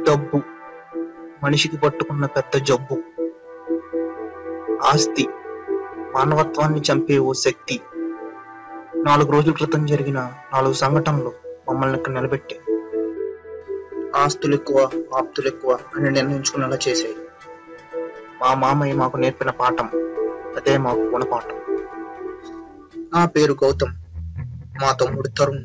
డబ్బు మనిషికి పట్టుకున్న పెద్ద జబ్బు. ఆస్తి మానవత్వాన్ని చంపే ఓ శక్తి. 4 రోజుల క్రితం జరిగిన 4 సంఘటనలు మమ్మల్ని ఇక్కడ నిలబెట్టాయి. ఆస్తులు ఎక్కువ, ఆప్తులు ఎక్కువ అని నిర్ణయించుకునేలా చేశాయి. మా మామయ్య మాకు నేర్పిన పాఠం అదే మాకు గుణపాఠం. నా పేరు గౌతమ్, మా తమ్ముడు తరుణ్.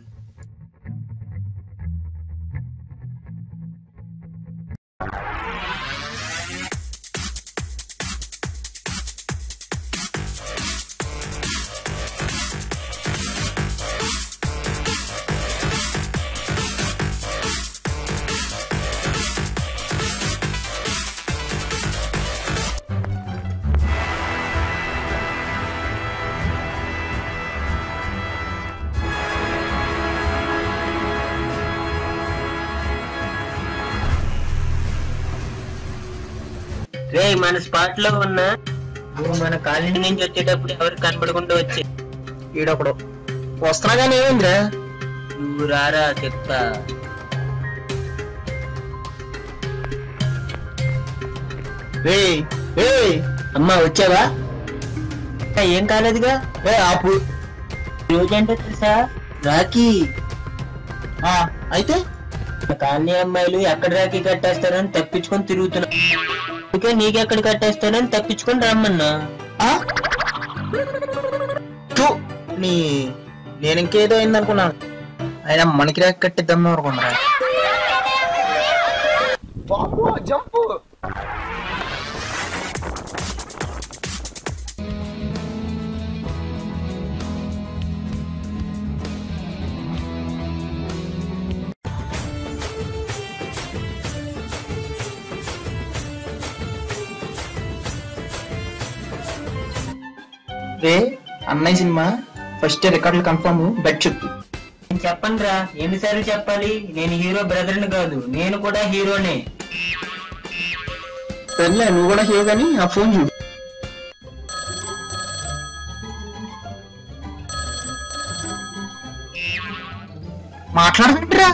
రే మన స్పాట్ లో ఉన్నా మన కాలనీ నుంచి వచ్చేటప్పుడు ఎవరు కనపడకుండా వచ్చే ఈడొకడు వస్తున్నాగానే ఏమైందిరా? నువ్వు రారా చెప్తా. అమ్మా వచ్చావా? ఏం కాలేదుగా. ఆపు. రోజంటే తెలుసా రాఖీ. అయితే కాలనీ అమ్మాయిలు ఎక్కడ రాఖీ కట్టేస్తారని తప్పించుకొని తిరుగుతున్నా. అందుకే నీకెక్కడ కట్టేస్తారని తప్పించుకొని రమ్మన్నా. నేను ఇంకేదో అయిందనుకున్నాను. అయినా మనకి రాఖీ కట్టిద్దాం అనుకున్నా. జంపు. రే అన్నయ్య సినిమా ఫస్ట్ రికార్డులు కన్ఫర్మ్. బెట్ చెప్పు. నేను చెప్పను రా, ఎన్నిసార్లు చెప్పాలి? నేను హీరో బ్రదర్ని కాదు, నేను కూడా హీరోనే. సర్లే నువ్వు కూడా హీరో కానీ ఆ ఫోన్ చూడు. మాట్లాడమంటారా?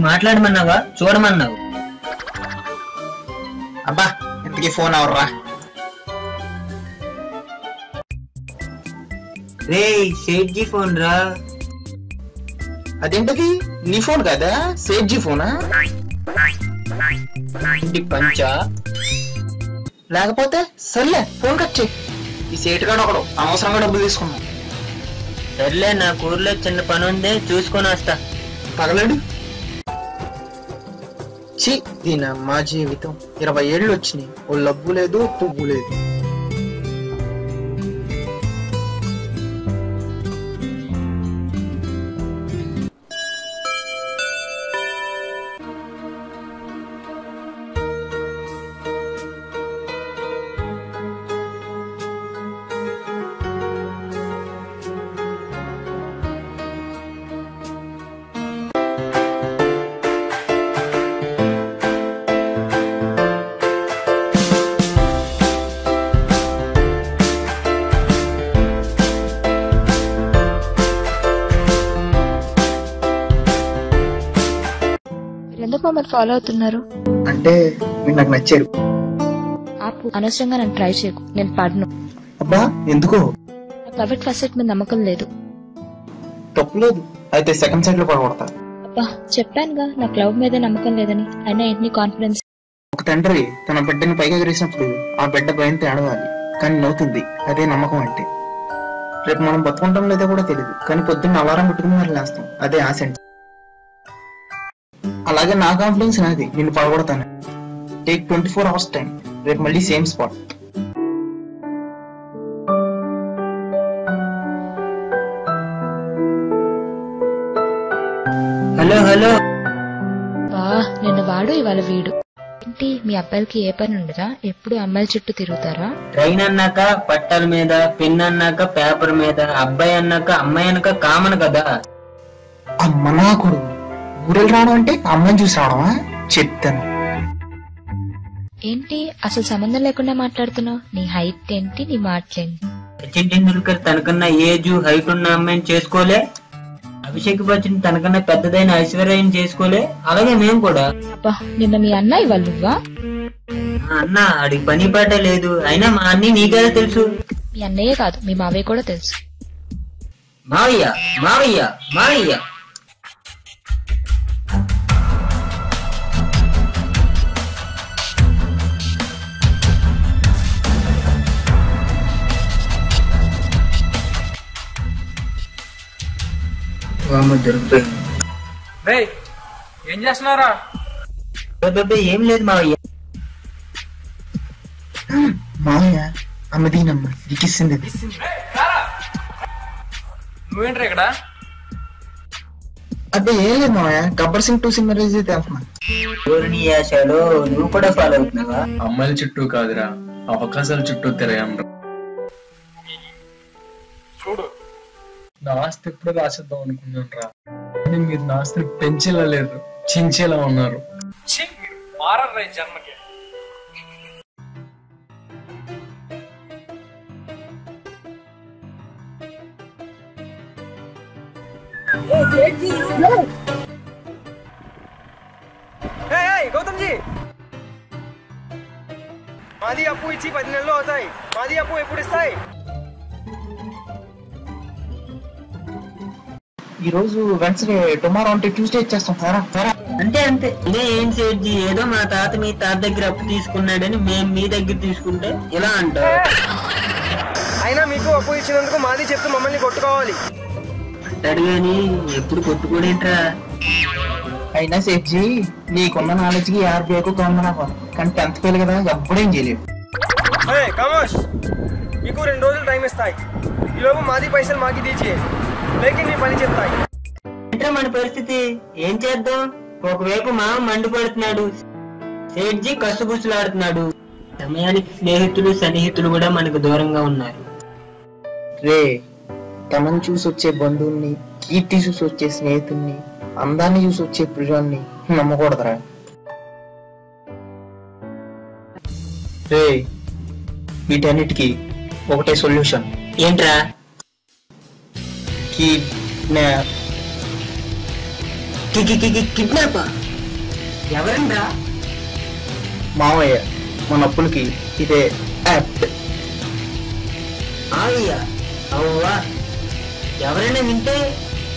మాట్లాడమన్నావా చూడమన్నావు? అబ్బా ఇంతకీ ఫోన్ ఎవర్రా? రే సేట్జీ ఫోన్ రా. అదేంటది? నీ ఫోన్ కదా, సేట్జీ ఫోనా? పంచా లేకపోతే సర్లే ఫోన్ కట్ చెయ్యి. ఈ సేట్ గాడు ఒకడు అనవసరంగా డబ్బులు తీసుకున్నాం. సర్లే నాకు ఊర్లో చిన్న పని ఉంది, చూసుకొని వస్తా. తగలడు. చి దీని మా జీవితం 20 ఏళ్ళు వచ్చినాయి, ఓ లబ్బు లేదు పువ్వు లేదు. ఎందుకు మమ్మల్ని ఫాలో అవుతున్నారు? అంటే మీరు నాకు నచ్చారు. ఆపు, అనవసరంగా నన్ను ట్రై చేయకు, నేను పడను. అబ్బా ఎందుకో? నాకు లవ్ ఎట్ ఫస్ట్ సైట్ మీద నమ్మకం లేదు. తప్పులేదు, అయితే సెకండ్ సైడ్ లో పడగొడతా. అబ్బా చెప్పానుగా నాకు లవ్ మీద నమ్మకం లేదని. అయినా ఏంటి కాన్ఫిడెన్స్? ఒక తండ్రి తన బిడ్డను పైగా ఎగరేసినప్పుడు ఆ బిడ్డ భయంతో ఏడవాలి, కానీ నవ్వుతుంది. అదే నమ్మకం అంటే. రేపు మనం బతుకుంటాం లేదో కూడా తెలియదు, కానీ పొద్దున్న అలారం పెట్టుకుని మరి లేస్తాం. అదే ఆశ. అలాగే నా కాన్ఫిడెన్స్ నాది, నిన్ను పడగొడతాను. Take 24 hours time. రేపు మళ్ళీ సేమ్ స్పాట్. Hello hello. బా నిన్న వాడు ఇవాళ వీడు. ఏంటి మీ అబ్బాయిలకి ఏ పని ఉండదా? ఎప్పుడు అమ్మాయిల చుట్టూ తిరుగుతారా? ట్రైన్ అన్నాక పట్టాల మీద, పెన్ అన్నాక పేపర్ మీద, అబ్బాయి అన్నాక అమ్మాయి అన్నాక కామన్ కదా. అమ్మ నా కొడుకు, ఊరెళ్ళి రావడం అంటే అమ్మని చూసి రావడమా? చెప్తాను. ఏంటి అసలు సంబంధం లేకుండా మాట్లాడుతున్నావు? నీ హైట్ ఏంటి, నీ మాటలేంటి? సచిన్ టెండూల్కర్ తనకన్నా ఏజ్ హైట్ ఉన్న అమ్మాయిని చేసుకోలే, అభిషేక్ బచ్చన్ తనకన్నా పెద్దదైన ఐశ్వర్యాన్ని చేసుకోలే, అలాగే మేము కూడా. అబ్బా నిన్న మీ అన్న ఇవాళ నువ్వా? అన్న అడిగి పని పాట లేదు, అయినా మా అన్ని నీకే తెలుసు. మీ అన్నయ్యే కాదు మీ మావయ్య కూడా తెలుసు. మావయ్య మావయ్య మావయ్య. ఏం చేస్తున్నారా? ఏం లేదు మావయ్య. మామయ్య అమ్మదీనమ్మ నీకిస్తుంది. నువ్వేంట్రా ఇక్కడ? అదే ఏం లేదు మామయ్య, గబ్బర్ సింగ్ 2 సినిమా రిలీజ్ అయితే వెళ్తున్నా. నువ్వు కూడా ఫాలో అవుతున్నావా? అమ్మాయిల చుట్టూ కాదురా, అవకాశాల చుట్టూ తిరగండ్రా. చూడు, నా ఆస్తి ఎప్పుడు రాసేద్దాం అనుకున్నాను రా, కానీ మీరు నా ఆస్తిని పెంచేలా లేరు, చించేలా ఉన్నారు. మారరా ఈ జన్మకి. గౌతమ్ జీ, మాది అప్పు ఇచ్చి 10 నెలలు అవుతాయి. మాది అప్పు ఎప్పుడు ఇస్తాయి? ఈ రోజు వెన్స్డే, టుమారో అంటే ట్యూస్డే ఇచ్చేస్తాం. అంతే అంతే. ఇదే ఏం సేట్జీ, ఏదో మా తాత మీ తాత దగ్గర అప్పు తీసుకున్నాడని మేము మీ దగ్గర తీసుకుంటే ఇలా అంటారు. అయినా మీకు అప్పు ఇచ్చినందుకు మాది చెప్తూ మమ్మల్ని కొట్టుకోవాలి అంటాడు గాని ఎప్పుడు కొట్టుకోడేంట్రా. అయినా సేఫ్జీ నీకున్న నాలెడ్జ్ కి ఆర్బీఐకు కొందనవ్వ, కానీ 10th ఫెయిల్ కదా, ఎప్పుడేం చేయలేదు. కమోష్, మీకు 2 రోజులు టైం ఇస్తాయి. ఈలోపు మాది పైసలు మాకి తీసి లేకి మీ పని చెప్తాయి. ఏంట్రా మన పరిస్థితి, ఏం చేద్దాం? ఒకవైపు మామ మండిపడుతున్నాడు, సేట్జీ కసుగుసులాడుతున్నాడు, సమయానికి స్నేహితులు సన్నిహితులు కూడా మనకు దూరంగా ఉన్నారు. రే, తమను చూసి వచ్చే బంధువుల్ని, కీర్తి చూసి వచ్చే స్నేహితుల్ని, అందాన్ని చూసి వచ్చే ప్రియాన్ని నమ్మకూడదురా. రే, వీటన్నిటికీ ఒకటే సొల్యూషన్. ఏంట్రా? కిడ్నాప్. కిడ్నాప్? ఎవరండ్రా? మావయ్య, మన అప్పులకి ఇదే యాప్ట్. మావయ్య? అవ్వా, ఎవరైనా వింటే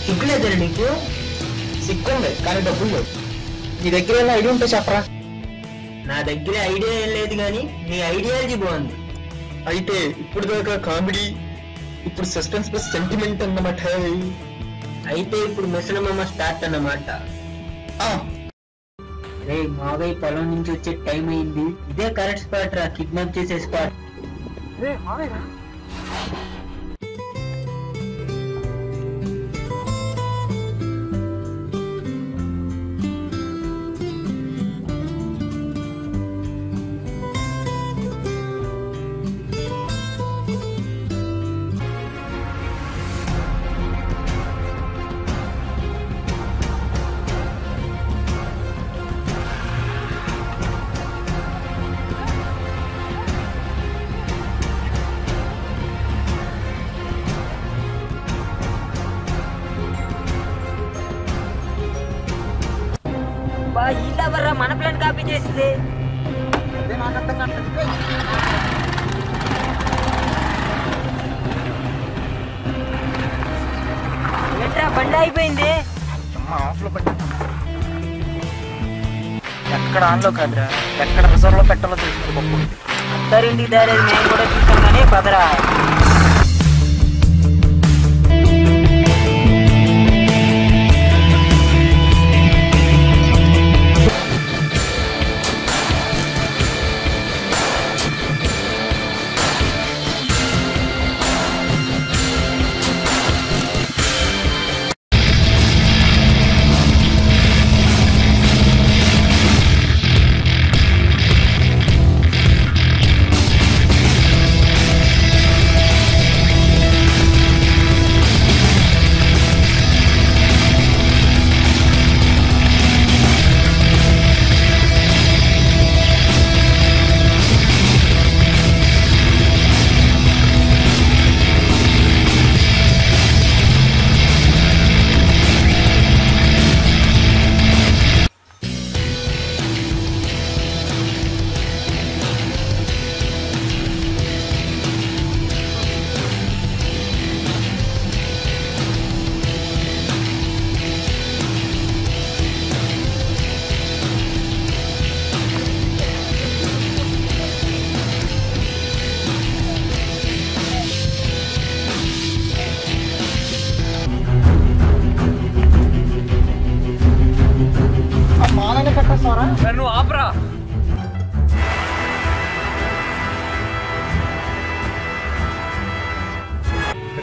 సిగ్గులేదరా నీకు? సిగ్గుంది కానీ డబ్బులు లేవు. నీ దగ్గర ఏమైనా ఐడియా ఉంటే చెప్పరా. నా దగ్గర ఐడియా ఏం లేదు కానీ నీ ఐడియాలజీ బాగుంది. అయితే ఇప్పుడు దాకా కామెడీ, ఇప్పుడు సస్పెన్స్ ప్లస్ సెంటిమెంట్ అన్నమాట. అయితే ఇప్పుడు మిశ్రమమ్మ స్టార్ట్ అన్నమాట. రే, మావయ్య పొలం నుంచి వచ్చే టైం అయింది, ఇదే కరెక్ట్ స్పాట్ రా, కిడ్నాప్ చేసే స్పాట్. ఇలా మన ప్లాన్ కాపీ చేసింది. ఏంట్రా బండి అయిపోయింది? ఎక్కడ ఆన్లో కాదురా, ఎక్కడ రిజర్వ్ లో పెట్టాలో తెలుసు. అత్తారింటికి దారేది మేము కూడా చూసాం కానీ పదరా.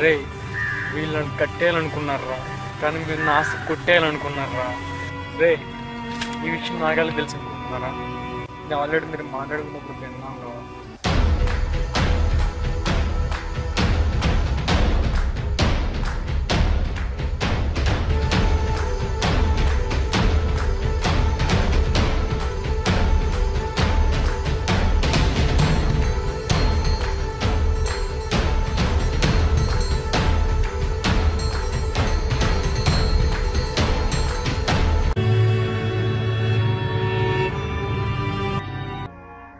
రే వీళ్ళని కట్టేయాలనుకున్నారా, కానీ మీరు నా ఆస్తి కొట్టేయాలనుకున్నారా? రే ఈ విషయం నాగాలి తెలుసు అనుకుంటున్నారా? ఇది ఆల్రెడీ మీరు మాట్లాడుకున్నప్పుడు విన్నాం రా.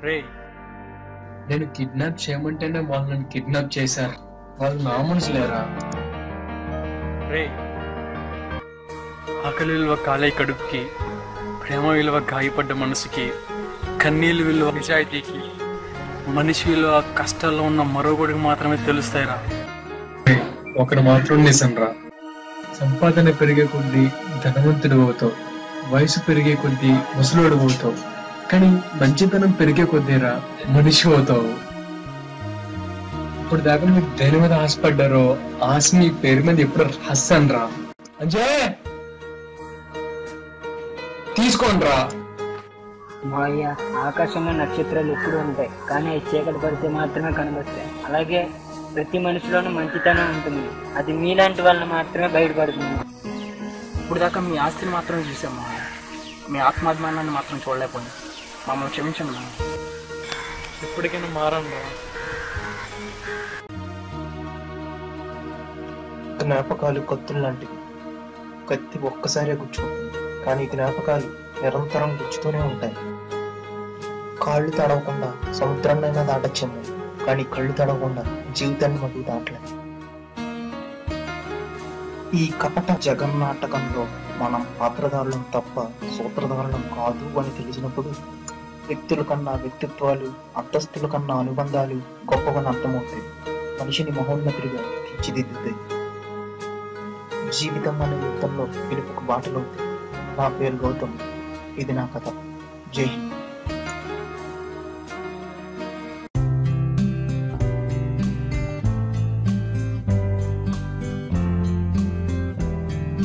రే నేను కిడ్నాప్ చేయమంటేనే వాళ్ళు నన్ను కిడ్నాప్ చేశారు. వాళ్ళు నా మనుషులేరా? రే ఆకలి విలువ కాలే కడుపుకి, ప్రేమ విలువ గాయపడ్డ మనసుకి, కన్నీళ్ళు విలువ నిజాయితీకి, మనిషి విలువ కష్టాల్లో ఉన్న మరొకడికి మాత్రమే తెలుస్తాయిరా. ఒకటి మాత్రం నిజం రా, సంపాదన పెరిగే కొద్దీ ధనవంతుడు అవుతావు, వయసు పెరిగే కొద్దీ ముసలోడు అవుతావు, కానీ మంచితనం పెరిగే కొద్దీరా మనిషి అవుతావు. ఇప్పుడు దాకా మీరు దేని మీద ఆశపడ్డారో ఆశ మీ పేరు మీద ఎప్పుడు రాస్తాను రా. అంజయ్ తీసుకోండి రా. మాయ ఆకాశంలో నక్షత్రాలు ఎప్పుడు ఉంటాయి, కానీ అవి చీకటి పడితే మాత్రమే కనిపిస్తాయి. అలాగే ప్రతి మనిషిలోనూ మంచితనం ఉంటుంది, అది మీలాంటి వాళ్ళని మాత్రమే బయటపడుతుంది. ఇప్పుడు దాకా మీ ఆస్తిని మాత్రమే చూసాము, మీ ఆత్మాభిమానాన్ని మాత్రం చూడలేకపోయింది. మమ్మల్ని క్షమించండి. ఎప్పటికైనా మారండి రా. జ్ఞాపకాలు కత్తులు లాంటివి. కత్తి ఒక్కసారే గుచ్చుకుంటుంది, కానీ జ్ఞాపకాలు నిరంతరం గుచ్చుతూనే ఉంటాయి. కాళ్ళు తడవకుండా సముద్రాన్నైనా దాటచ్చేమో, కానీ కళ్ళు తడవకుండా జీవితాన్ని మటుకు దాటలేదు. ఈ కపట జగన్నాటకంలో మనం పాత్రధారులం తప్ప సూత్రధారులం కాదు అని తెలిసినప్పుడు వ్యక్తుల కన్నా వ్యక్తిత్వాలు, అంతస్తుల కన్నా అనుబంధాలు గొప్పగా అర్థమవుతాయి, మనిషిని మహోన్నతుడిగా తీర్చిదిద్దుతాయి. జీవితం అనే యుద్ధంలో పిలుపుకు బాటలవుతాయి. నా పేరు గౌతమ్, ఇది నా కథ. జై హింద్.